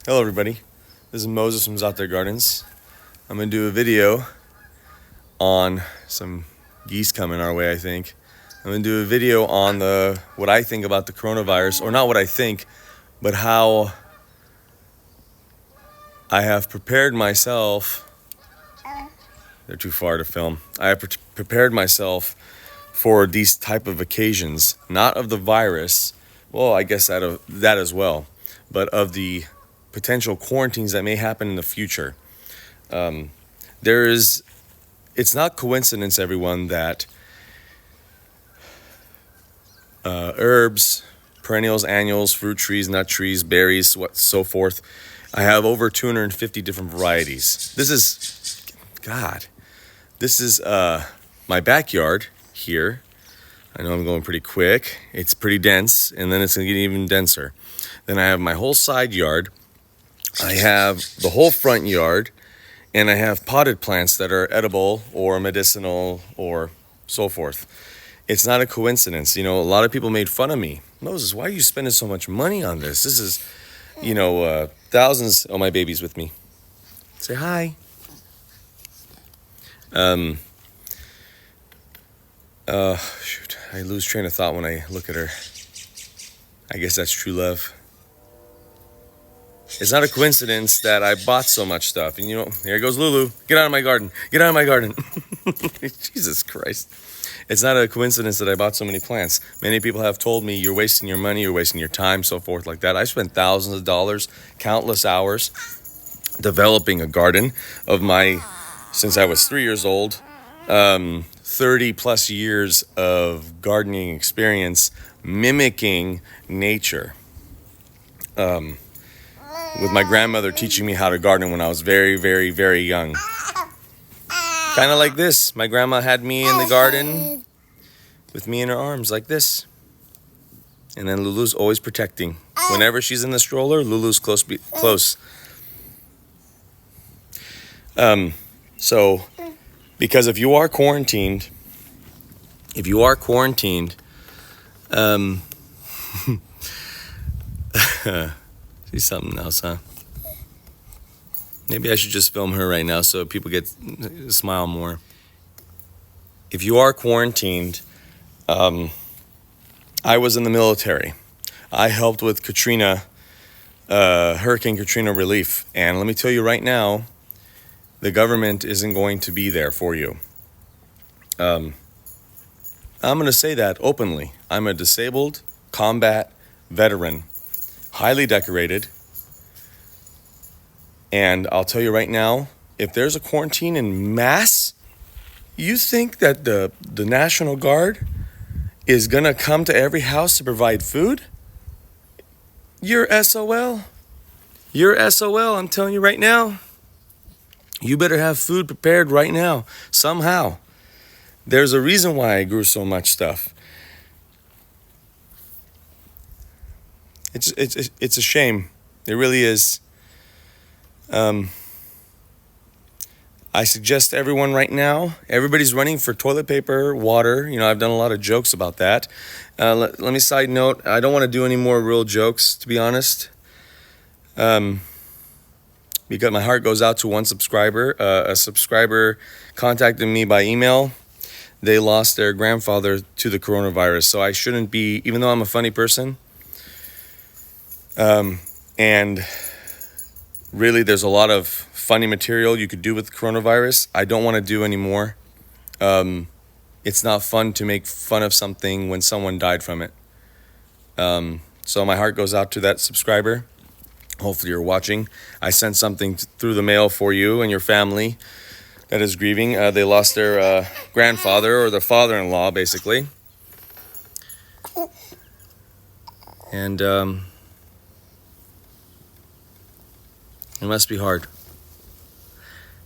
Hello everybody, this is Moses from Out There Gardens. I'm going to do a video on some geese coming our way, I think. I'm going to do a video on what I think about the coronavirus, or not what I think, but how I have prepared myself. They're too far to film. I have prepared myself for these type of occasions, not of the virus, well, I guess that as well, but of the potential quarantines that may happen in the future. It's not coincidence, everyone, that herbs, perennials, annuals, fruit trees, nut trees, berries, so forth. I have over 250 different varieties. This is my backyard here. I know I'm going pretty quick. It's pretty dense, and then it's gonna get even denser. Then I have my whole side yard. I have the whole front yard, and I have potted plants that are edible or medicinal or so forth. It's not a coincidence. A lot of people made fun of me. Moses, why are you spending so much money on this? This is, thousands. Oh, my baby's with me. Say hi. Shoot, I lose train of thought when I look at her. I guess that's true love. It's not a coincidence that I bought so much stuff. And here goes Lulu. Get out of my garden. Get out of my garden. Jesus Christ. It's not a coincidence that I bought so many plants. Many people have told me, you're wasting your money, you're wasting your time, so forth like that. I spent thousands of dollars, countless hours, developing a garden since I was 3 years old. 30 plus years of gardening experience mimicking nature. With my grandmother teaching me how to garden when I was very, very, very young. Kind of like this. My grandma had me in the garden with me in her arms like this. And then Lulu's always protecting. Whenever she's in the stroller, Lulu's close. So, because if you are quarantined, see something else, huh? Maybe I should just film her right now so people smile more. If you are quarantined, I was in the military. I helped with Hurricane Katrina relief. And let me tell you right now, the government isn't going to be there for you. I'm going to say that openly. I'm a disabled combat veteran, highly decorated. And I'll tell you right now, if there's a quarantine in mass, you think that the National Guard is going to come to every house to provide food? You're SOL. You're SOL, I'm telling you right now. You better have food prepared right now, somehow. There's a reason why I grew so much stuff. It's a shame. It really is. I suggest to everyone right now, everybody's running for toilet paper, water. I've done a lot of jokes about that. Let me side note, I don't want to do any more real jokes, to be honest. Because my heart goes out to one subscriber. A subscriber contacted me by email. They lost their grandfather to the coronavirus. So I shouldn't be, even though I'm a funny person, and really there's a lot of funny material you could do with coronavirus. I don't want to do anymore. It's not fun to make fun of something when someone died from it. So my heart goes out to that subscriber. Hopefully you're watching. I sent something through the mail for you and your family that is grieving. They lost their grandfather, or their father-in-law, basically. And it must be hard.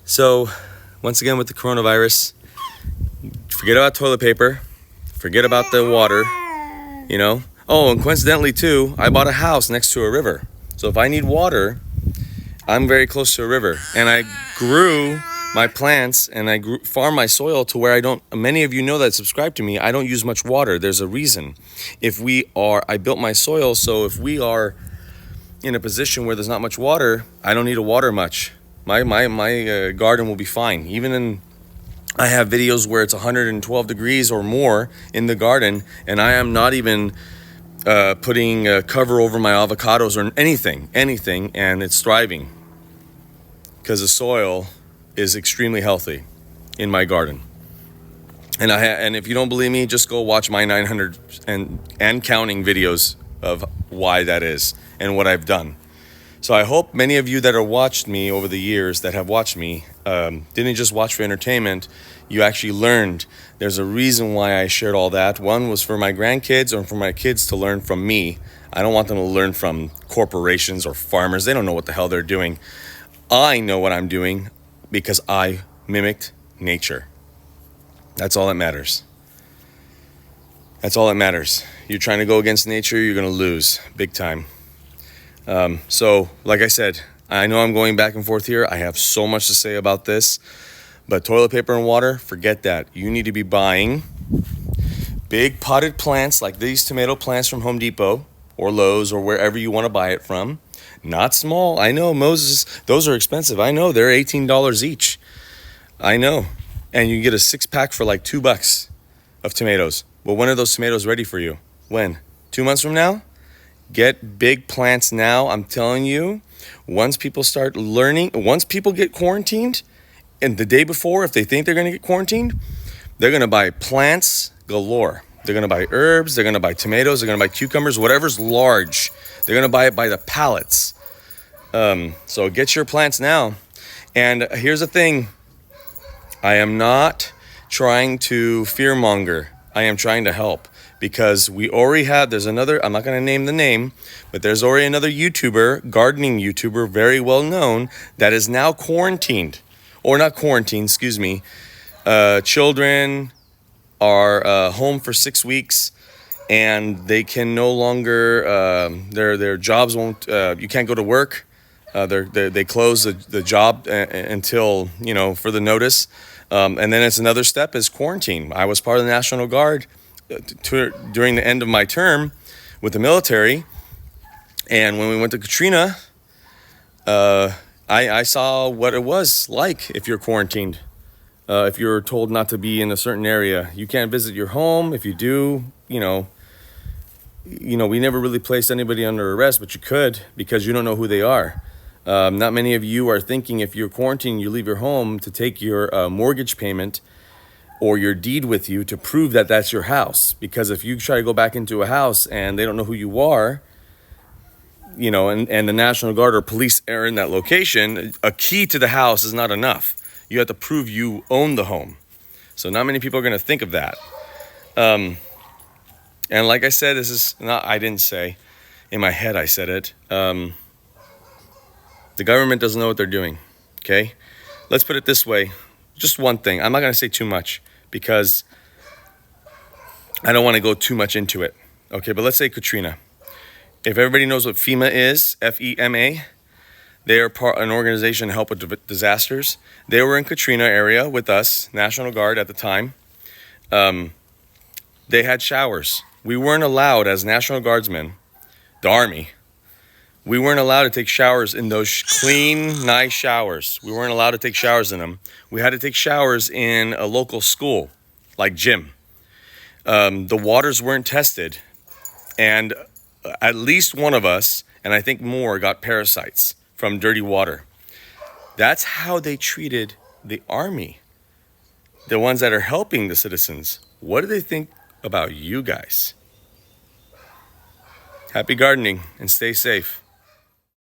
So, once again with the coronavirus, forget about toilet paper, forget about the water, Oh, and coincidentally too, I bought a house next to a river. So if I need water, I'm very close to a river. And I grew my plants and I farm my soil to where many of you know that subscribe to me, I don't use much water. There's a reason. I built my soil so if we are in a position where there's not much water, I don't need to water much. My garden will be fine. Even in, I have videos where it's 112 degrees or more in the garden, and I am not even putting a cover over my avocados or anything, and it's thriving because the soil is extremely healthy in my garden. And if you don't believe me, just go watch my 900 and counting videos of why that is and what I've done. So I hope many of you that have watched me over the years, that have watched me, didn't just watch for entertainment. You actually learned. There's a reason why I shared all that. One was for my grandkids or for my kids to learn from me. I don't want them to learn from corporations or farmers. They don't know what the hell they're doing. I know what I'm doing because I mimicked nature. That's all that matters. That's all that matters. You're trying to go against nature, you're going to lose big time. So, like I said, I know I'm going back and forth here. I have so much to say about this. But toilet paper and water, forget that. You need to be buying big potted plants like these tomato plants from Home Depot or Lowe's or wherever you want to buy it from. Not small. I know, Moses, those are expensive. I know, they're $18 each. I know. And you can get a 6-pack for like $2 of tomatoes. Well, when are those tomatoes ready for you? When? 2 months from now? Get big plants now. I'm telling you, once people start learning, once people get quarantined, and the day before, if they think they're going to get quarantined, they're going to buy plants galore. They're going to buy herbs. They're going to buy tomatoes. They're going to buy cucumbers, whatever's large. They're going to buy it by the pallets. So get your plants now. And here's the thing. I am not trying to fearmonger. I am trying to help because we already have, there's another, I'm not going to name the name, but there's already another YouTuber, gardening YouTuber, very well known, that is now quarantined. Or not quarantined, excuse me. Children are home for 6 weeks and they can no longer, their jobs won't, you can't go to work. They close the job until, for the notice. And then it's another step is quarantine. I was part of the National Guard during the end of my term with the military. And when we went to Katrina, I saw what it was like if you're quarantined. If you're told not to be in a certain area, you can't visit your home. If you do, we never really placed anybody under arrest, but you could because you don't know who they are. Not many of you are thinking if you're quarantined, you leave your home to take your mortgage payment or your deed with you to prove that that's your house. Because if you try to go back into a house and they don't know who you are, and the National Guard or police are in that location, a key to the house is not enough. You have to prove you own the home. So not many people are going to think of that. And like I said, this is not, I didn't say, in my head I said it. The government doesn't know what they're doing, okay? Let's put it this way. Just one thing. I'm not going to say too much because I don't want to go too much into it. Okay, but let's say Katrina. If everybody knows what FEMA is, FEMA, they are an organization to help with disasters. They were in Katrina area with us, National Guard at the time. They had showers. We weren't allowed as National Guardsmen, the Army, we weren't allowed to take showers in those clean, nice showers. We weren't allowed to take showers in them. We had to take showers in a local school, like gym. The waters weren't tested. And at least one of us, and I think more, got parasites from dirty water. That's how they treated the Army, the ones that are helping the citizens. What do they think about you guys? Happy gardening and stay safe.